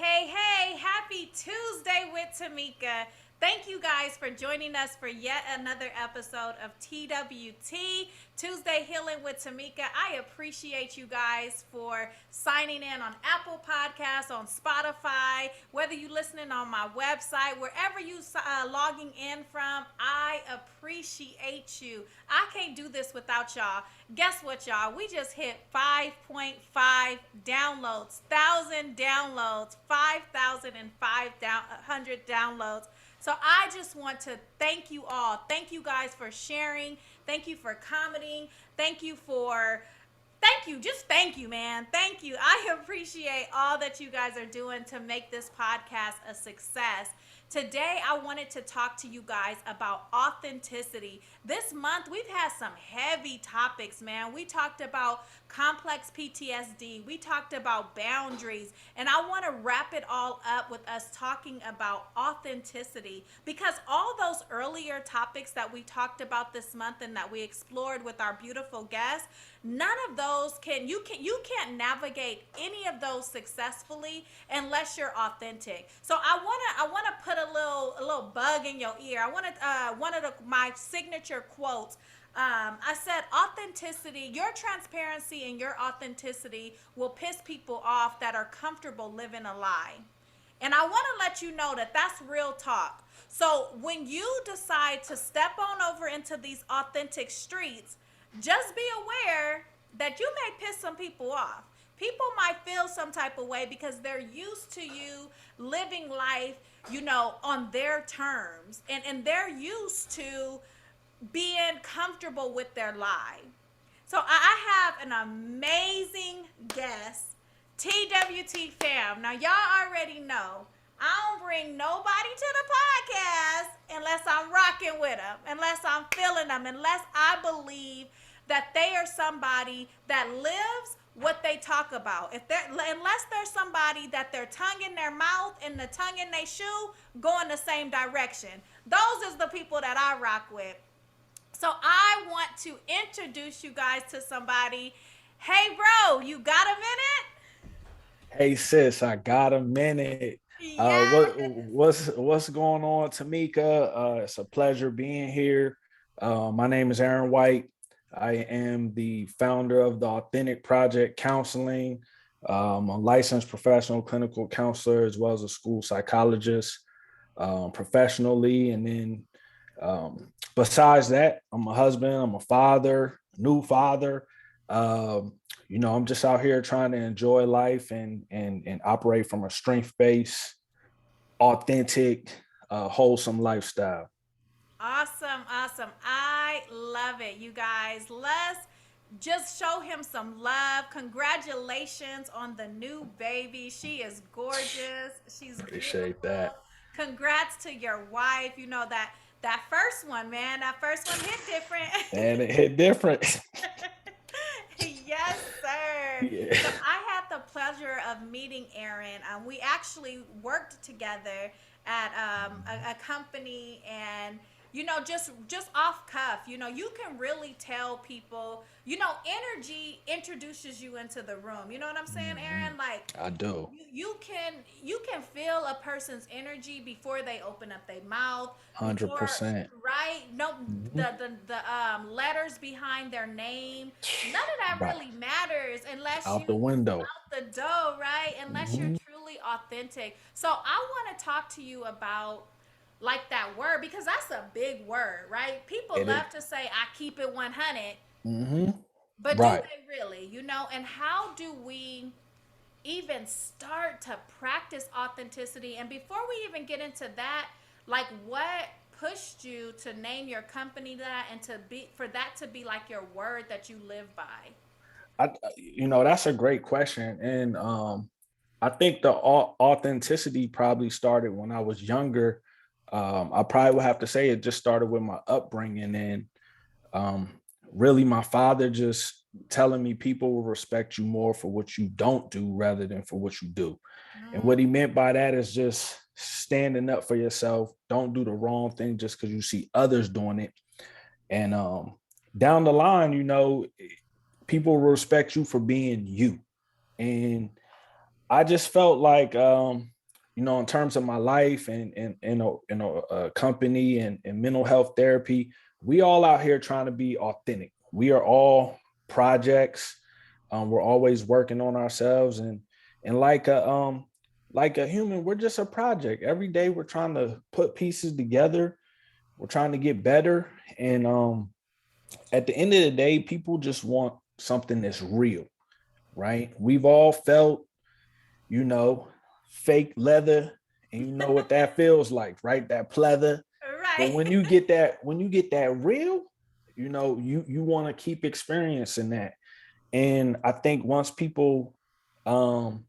Hey, happy Tuesday with Tamika. Thank you guys for joining us for yet another episode of TWT, Tuesday Healing with Tamika. I appreciate you guys for signing in on Apple Podcasts, on Spotify, whether you listening on my website, wherever you logging in from. I appreciate you. I can't do this without y'all. Guess what, y'all? We just hit 5.5 downloads, 1,000 downloads, 5,500 downloads. So I just want to thank you all. Thank you guys for sharing. Thank you for commenting. Thank you, man. Thank you. I appreciate all that you guys are doing to make this podcast a success. Today, I wanted to talk to you guys about authenticity. This month, we've had some heavy topics, man. We talked about complex PTSD, we talked about boundaries, and I want to wrap it all up with us talking about authenticity because all those earlier topics that we talked about this month and that we explored with our beautiful guests, none of those you can't navigate any of those successfully unless you're authentic. So I want to put a little bug in your ear. I wanted one of my signature quotes. I said authenticity, your transparency and your authenticity will piss people off that are comfortable living a lie. And I want to let you know that that's real talk. So when you decide to step on over into these authentic streets, just be aware that you may piss some people off. People might feel some type of way because they're used to you living life, on their terms. And they're used to being comfortable with their lie. So I have an amazing guest, TWT fam. Now y'all already know I don't bring nobody to the podcast unless I'm rocking with them, unless I'm feeling them, unless I believe that they are somebody that lives what they talk about. Unless there's somebody that their tongue in their mouth and the tongue in their shoe go in the same direction. Those is the people that I rock with. So I want to introduce you guys to somebody. Hey, bro, you got a minute? Hey sis, I got a minute. Yes. What's going on, Tamika? It's a pleasure being here. My name is Aaron White. I am the founder of the Authentic Project Counseling. I'm a licensed professional clinical counselor as well as a school psychologist professionally. And then besides that, I'm a husband, I'm a father, new father. Um, I'm just out here trying to enjoy life and operate from a strength-based, authentic, wholesome lifestyle. Awesome, awesome. I love it, you guys. Let's just show him some love. Congratulations on the new baby. She is gorgeous. She's Appreciate beautiful. that. Congrats to your wife. You know that first one, man. That first one hit different. And it hit different. Yes, sir. Yeah. So I had the pleasure of meeting Aaron. We actually worked together at a company, and just off cuff, you can really tell people. Energy introduces you into the room. You know what I'm saying, Mhm. Aaron? Like I do. you can feel a person's energy before they open up their mouth, before, 100%. right? No, Mhm. the letters behind their name, none of that Right. really matters unless you Out the window. out the door, right? Unless you're Mhm. truly authentic. So I want to talk to you about like that word because that's a big word, right? People It is. love to say I keep it 100, Mhm. but do Right. they really? And how do we even start to practice authenticity? And before we even get into that, like what pushed you to name your company that and to be for that to be like your word that you live by? That's a great question. And I think the authenticity probably started when I was younger. I probably would have to say it just started with my upbringing and um, really my father just telling me people will respect you more for what you don't do rather than for what you do. And what he Mm, meant by that is just standing up for yourself. Don't do the wrong thing just because you see others doing it. And down the line, people respect you for being you. And I just felt like, in terms of my life and company and mental health therapy, we all out here trying to be authentic. We are all projects. We're always working on ourselves, and like a human, we're just a project. Every day we're trying to put pieces together. We're trying to get better, and at the end of the day, people just want something that's real, right? We've all felt, you know, fake leather, and you know what that feels like, right? That pleather. But Right. when you get that real, you want to keep experiencing that. And I think once people um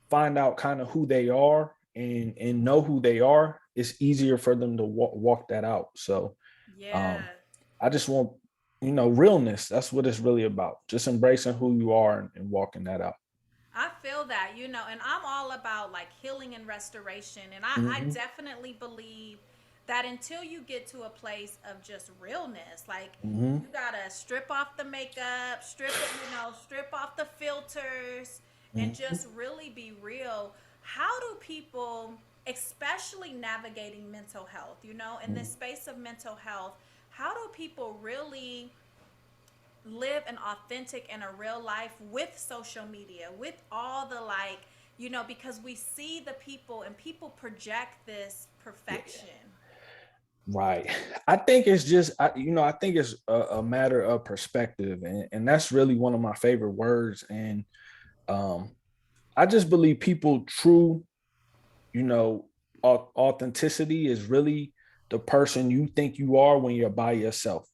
find out kind of who they are and know who they are, it's easier for them to walk that out. So Yeah. um I just want, realness. That's what it's really about. Just embracing who you are and walking that out. I feel that, and I'm all about like healing and restoration. And I Hmm. definitely believe that until you get to a place of just realness, like Hmm. you gotta strip off the makeup, strip off the filters, and Hmm. just really be real. How do people, especially navigating mental health, in this space of mental health, how do people really live an authentic and a real life with social media, with all the like, because we see the people and people project this Yeah. perfection. Right. I think it's just, I think it's a matter of perspective, and that's really one of my favorite words. And um, I just believe people true, you know, authenticity is really the person you think you are when you're by yourself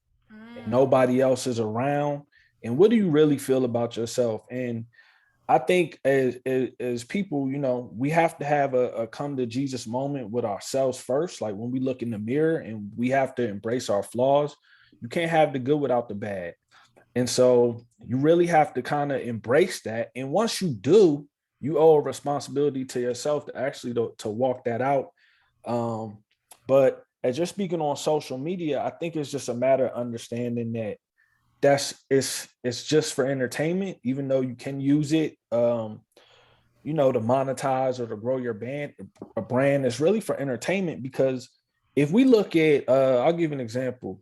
and Mm, nobody else is around. And what do you really feel about yourself? And I think as people, we have to have a come to Jesus moment with ourselves first. Like when we look in the mirror and we have to embrace our flaws. You can't have the good without the bad. And so you really have to kind of embrace that. And once you do, you owe a responsibility to yourself to actually to walk that out. Um, but as you're speaking on social media, I think it's just a matter of understanding that it's just for entertainment, even though you can use it to monetize or to grow your band a brand. Is really for entertainment, because if we look at I'll give you an example.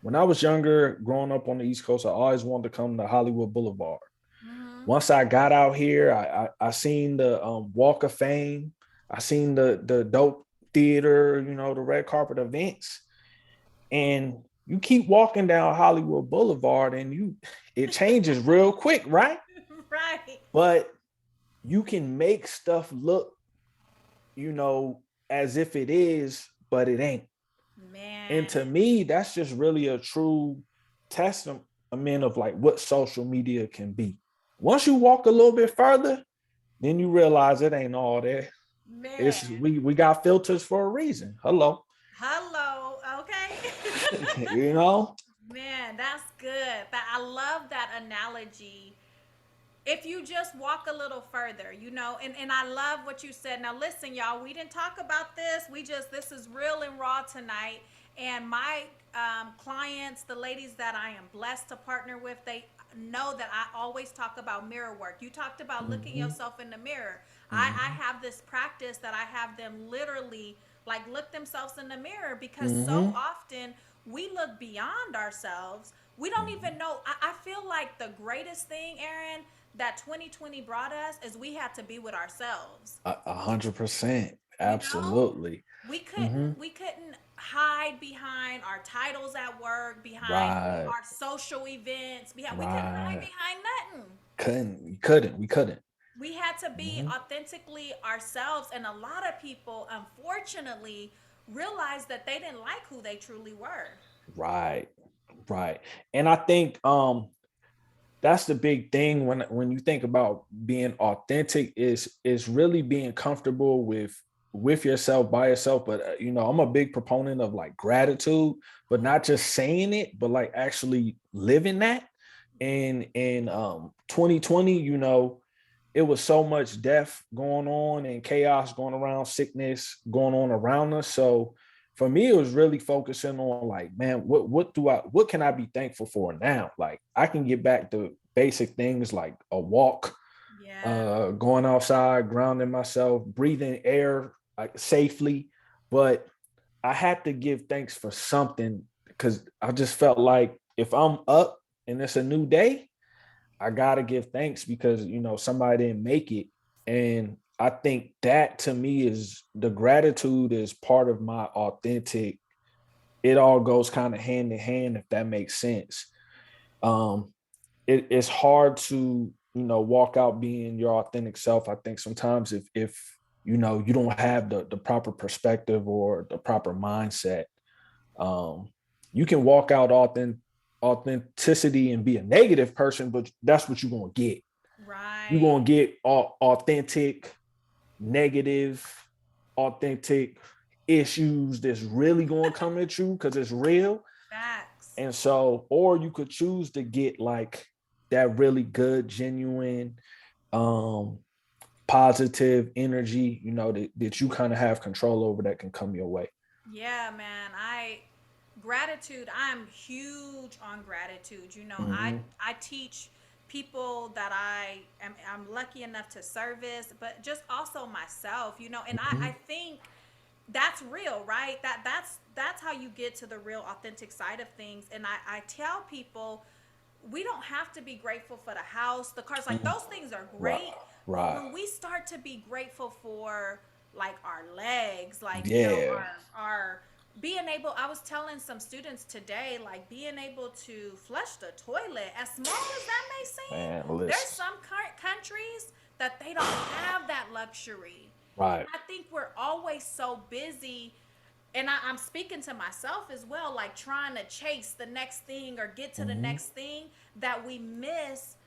When I was younger, growing up on the East Coast, I always wanted to come to Hollywood Boulevard. mm-hmm. Once I got out here, I seen the Walk of Fame. I seen the dope theater, the red carpet events, and you keep walking down Hollywood Boulevard, and it changes real quick, right? Right. But you can make stuff look, you know, as if it is, but it ain't. And Man. to me, that's just really a true testament of like what social media can be. Once you walk a little bit further, then you realize it ain't all there. Man. It's we got filters for a reason. Hello. Hello. Okay. you know? Man, that's good. I love that analogy. If you just walk a little further, and I love what you said. Now listen, y'all, we didn't talk about this. This is real and raw tonight. And my clients, the ladies that I am blessed to partner with, they know that I always talk about mirror work. You talked about looking Mm-hmm. yourself in the mirror. I Mm-hmm. have this practice that I have them literally like look themselves in the mirror, because so Mm-hmm. often we look beyond ourselves. We don't even know. I feel like the greatest thing, Aaron, that 2020 brought us is we had to be with ourselves. 100%. You know, Absolutely. we Mm-hmm. couldn't we couldn't hide behind our titles at work, behind Right. our social events, behind we couldn't hide Right. behind nothing. We couldn't. We had to be Mm-hmm. authentically ourselves, and a lot of people unfortunately realized that they didn't like who they truly were. Right. Right. And I think that's the big thing when you think about being authentic is really being comfortable with yourself by yourself. But I'm a big proponent of like gratitude, but not just saying it, but like actually living that. And in 2020, it was so much death going on and chaos going around, sickness going on around us. So for me, it was really focusing on like, man, what can I be thankful for now? Like I can get back to basic things like a walk, Yeah. going outside, grounding myself, breathing air like safely. But I had to give thanks for something because I just felt like if I'm up and it's a new day, I gotta give thanks because somebody didn't make it. And I think that to me is the gratitude is part of my authentic. It all goes kind of hand in hand, if that makes sense. Um, it's hard to walk out being your authentic self. I think sometimes if you don't have the proper perspective or the proper mindset, um, you can walk out authenticity and be a negative person, but that's what you're gonna get. You're Right. gonna get authentic, negative, authentic issues that's really gonna come at you because it's real. Facts. And so, or you could choose to get like that really good, genuine, um, positive energy, that you kind of have control over that can come your way. Yeah, man. I gratitude. I'm huge on gratitude. I Hmm. I teach people that I'm lucky enough to service, but just also myself. And I Hmm. think that's real, right? That's how you get to the real authentic side of things. And I tell people we don't have to be grateful for the house, the cars, like those things are Right. great. But Right. when we start to be grateful for like our legs, like, Yeah. our being able, I was telling some students today, like being able to flush the toilet, as small as that may seem, Man, there's listen. some countries that they don't have that luxury. And Right. I think we're always so busy, and I'm speaking to myself as well, like trying to chase the next thing or get to the Hmm. next thing, that we miss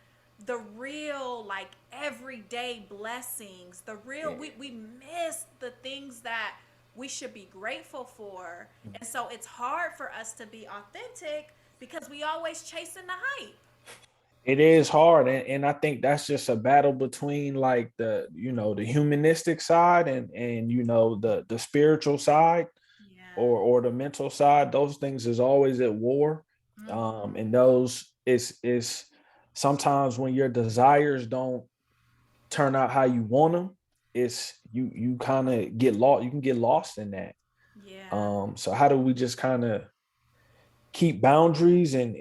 the real, like, everyday blessings, the real, Yeah. we miss the things that we should be grateful for. And so it's hard for us to be authentic because we always chasing the hype. It is hard, and I think that's just a battle between like the humanistic side and the spiritual side Yeah. or the mental side. Those things is always at war. Mm-hmm. And those is sometimes when your desires don't turn out how you want them, it's you kind of get lost. You can get lost in that. Yeah. So how do we just kind of keep boundaries and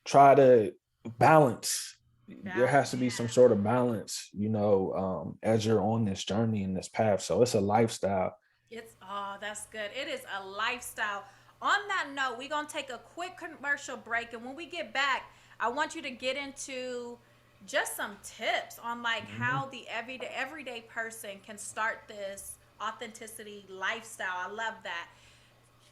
try to balance? There has to be some Man. sort of balance, as you're on this journey in this path. So it's a lifestyle. That's good. It is a lifestyle. On that note, we're going to take a quick commercial break. And when we get back, I want you to get into just some tips on like Mhm. how the everyday person can start this authenticity lifestyle. I love that.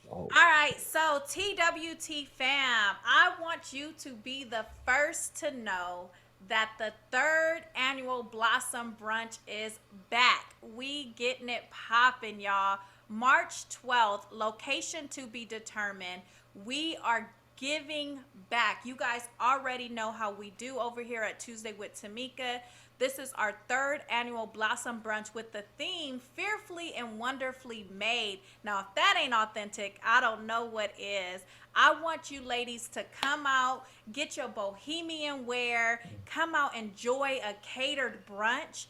Oh, All right, so TWT fam, I want you to be the first to know that the third annual Blossom Brunch is back. We getting it popping, y'all. March 12th, location to be determined. We are giving back. You guys already know how we do over here at Tuesday with Tamika. This is our third annual Blossom Brunch with the theme Fearfully and Wonderfully Made. Now, if that ain't authentic, I don't know what is. I want you ladies to come out, get your bohemian wear, come out, enjoy a catered brunch,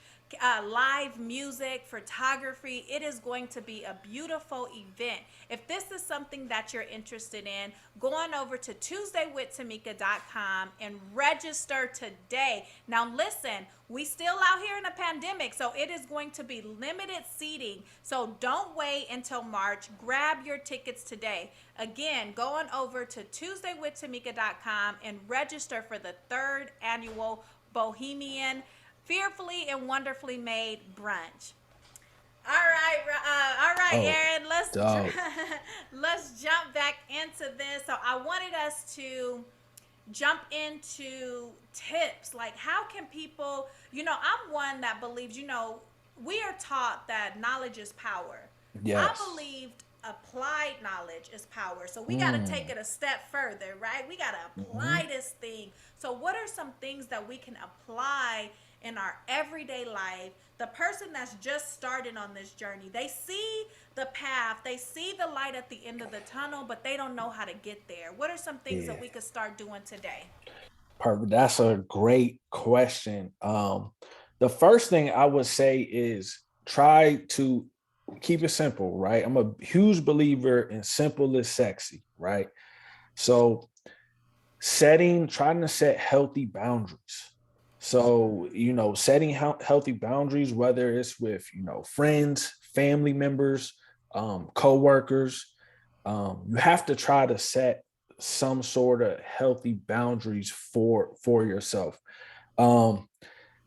live music, photography. It is going to be a beautiful event. If this is something that you're interested in, go on over to TuesdayWithTamika.com and register today. Now, listen, we still out here in a pandemic, so it is going to be limited seating. So don't wait until March. Grab your tickets today. Again, go on over to TuesdayWithTamika.com and register for the third annual Bohemian Fearfully and Wonderfully Made brunch. All right, oh, Aaron. dope. Let's jump back into this. So I wanted us to jump into tips. Like, how can people? I'm one that believes. We are taught that knowledge is power. I Yes. believed applied knowledge is power. So we got to take Mm. it a step further, right? We got to Hmm. apply this thing. So, what are some things that we can apply in our everyday life? The person that's just starting on this journey, they see the path, they see the light at the end of the tunnel, but they don't know how to get there. What are some things that Yeah. we could start doing today? Perfect. That's a great question. The first thing I would say is try to keep it simple, right? I'm a huge believer in simple is sexy, right? So trying to set healthy boundaries. So, setting healthy boundaries, whether it's with, friends, family members, co-workers, you have to try to set some sort of healthy boundaries for yourself. Um,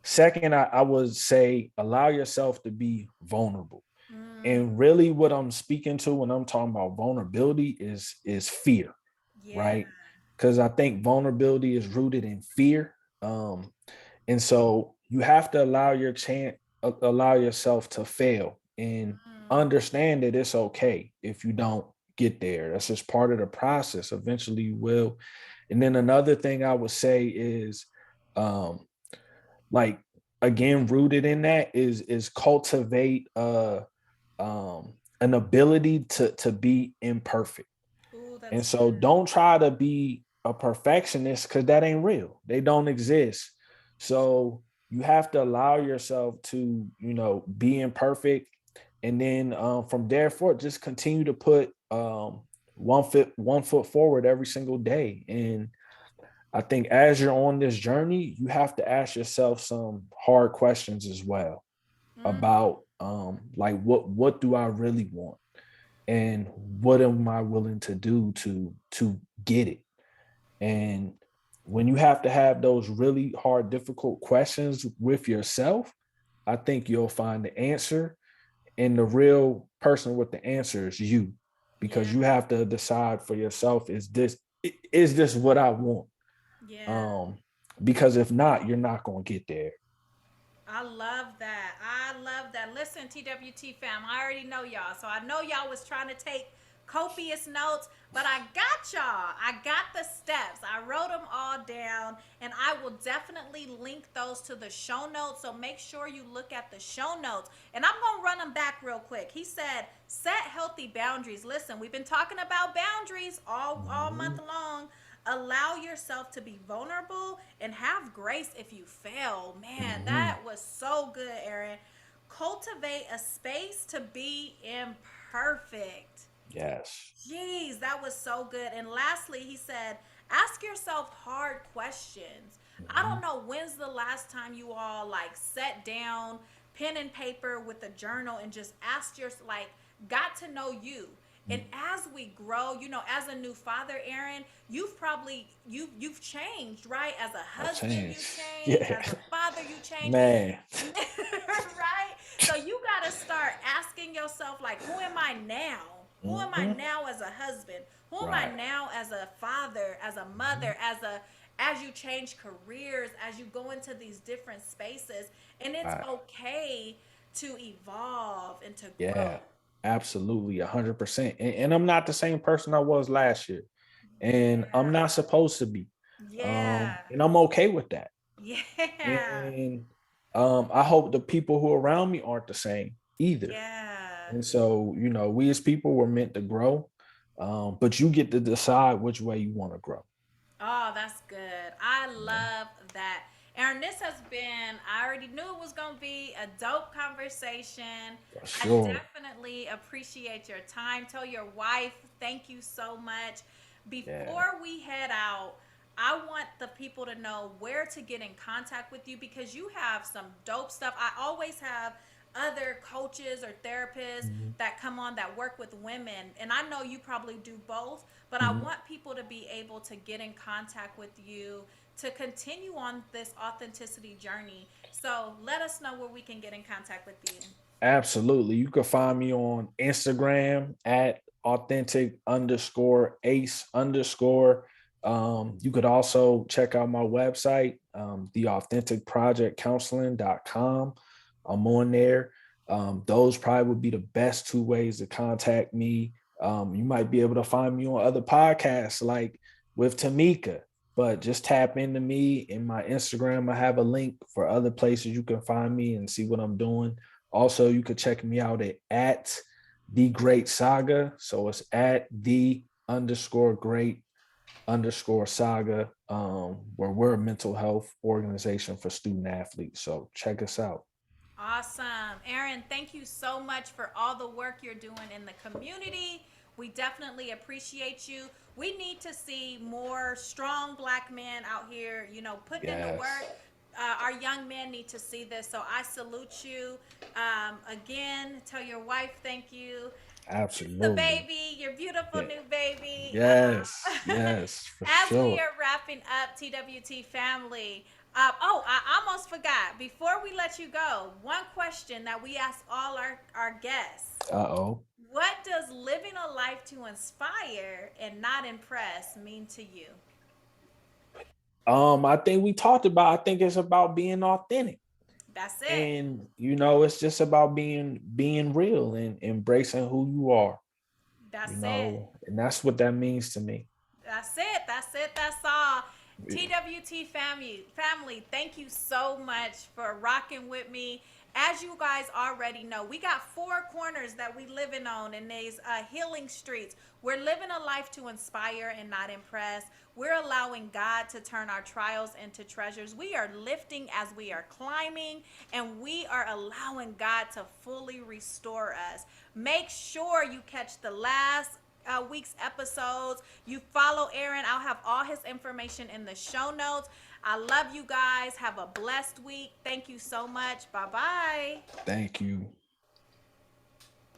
Second, I would say allow yourself to be vulnerable. Mm, And really what I'm speaking to when I'm talking about vulnerability is fear, yeah. right? Because I think vulnerability is rooted in fear. Um, and so you have to allow yourself to fail and Mm, understand that it's okay if you don't get there. That's just part of the process. Eventually you will. And then another thing I would say is um like again rooted in that is cultivate an ability to be imperfect. ooh, And that's so good. don't try to be a perfectionist because that ain't real. They don't exist. So you have to allow yourself to, be imperfect. And then from there forth, just continue to put one foot forward every single day. And I think as you're on this journey, you have to ask yourself some hard questions as well Mm, about like what do I really want? And what am I willing to do to get it? And when you have to have those really hard, difficult questions with yourself, I think you'll find the answer. And the real person with the answer is you, yeah. because you have to decide for yourself: is this what I want? Yeah. Um, because if not, you're not going to get there. I love that. I love that. Listen, TWT fam, I already know y'all. So I know y'all was trying to take copious notes, but I got y'all. I got the steps. I wrote them all down, and I will definitely link those to the show notes. So make sure you look at the show notes. And I'm going to run them back real quick. He said, set healthy boundaries. Listen, we've been talking about boundaries all month Mhm, long. Allow yourself to be vulnerable and have grace if you fail. Man, mhm. that was so good, Aaron. Cultivate a space to be imperfect. Yes. Jeez, that was so good. And lastly, he said, ask yourself hard questions. I don't Mhm, know when's the last time you all like sat down, pen and paper with a journal and just asked your like got to know you. And mhm. as we grow, as a new father, Aaron, you've changed, right? As a I've husband, you changed. changed. Yeah, As a father, you changed. man. Right? So you got to start asking yourself, like, who am I now? Who am I Mhm. now as a husband? Who am I Right. now as a father, as a Mhm. mother, as you change careers, as you go into these different spaces, and it's Right. okay to evolve and to grow. Yeah, absolutely, 100%. And I'm not the same person I was last year, and I'm Yeah. not supposed to be. Yeah. And I'm okay with that. Yeah. And I hope the people who are around me aren't the same either. Yeah. And so, we as people were meant to grow, but you get to decide which way you want to grow. Oh, that's good. I Yeah, love that. Aaron, this has been, I already knew it was going to be a dope conversation. for I sure. definitely appreciate your time. Tell your wife, thank you so much. Yeah. Before we head out, I want the people to know where to get in contact with you because you have some dope stuff. I always have other coaches or therapists Mhm, that come on that work with women, and I know you probably do both, but I mhm. want people to be able to get in contact with you to continue on this authenticity journey. So let us know where we can get in contact with you. Absolutely. You can find me on Instagram at authentic underscore ace underscore. You could also check out my website, theauthenticprojectcounseling.com. I'm on there. Those probably would be the best two ways to contact me. You might be able to find me on other podcasts like with Tamika, but just tap into me in my Instagram. I have a link for other places you can find me and see what I'm doing. Also, you could check me out at the Great Saga. So it's at the underscore great underscore saga, where we're a mental health organization for student athletes. So check us out. Awesome. Aaron, thank you so much for all the work you're doing in the community. We definitely appreciate you. We need to see more strong black men out here, putting in the work. Yes, Our young men need to see this. So I salute you. Again, tell your wife thank you. Kiss the absolutely. baby, your beautiful Yeah. new baby. Yes, yes, for As we sure. are wrapping up TWT family, I almost forgot. Before we let you go, one question that we ask all our guests: Uh-oh. what does living a life to inspire and not impress mean to you? I think we talked about, I think it's about being authentic. That's it. And it's just about being real and embracing who you are, That's it. and that's what that means to me. That's it. That's it. That's all. TWT family, thank you so much for rocking with me. As you guys already know, we got four corners that we living on in these healing streets. We're living a life to inspire and not impress. We're allowing God to turn our trials into treasures. We are lifting as we are climbing, and we are allowing God to fully restore us. Make sure you catch the last week's episodes. You follow Aaron. I'll have all his information in the show notes. I love you guys. Have a blessed week. Thank you so much. Bye bye. Thank you.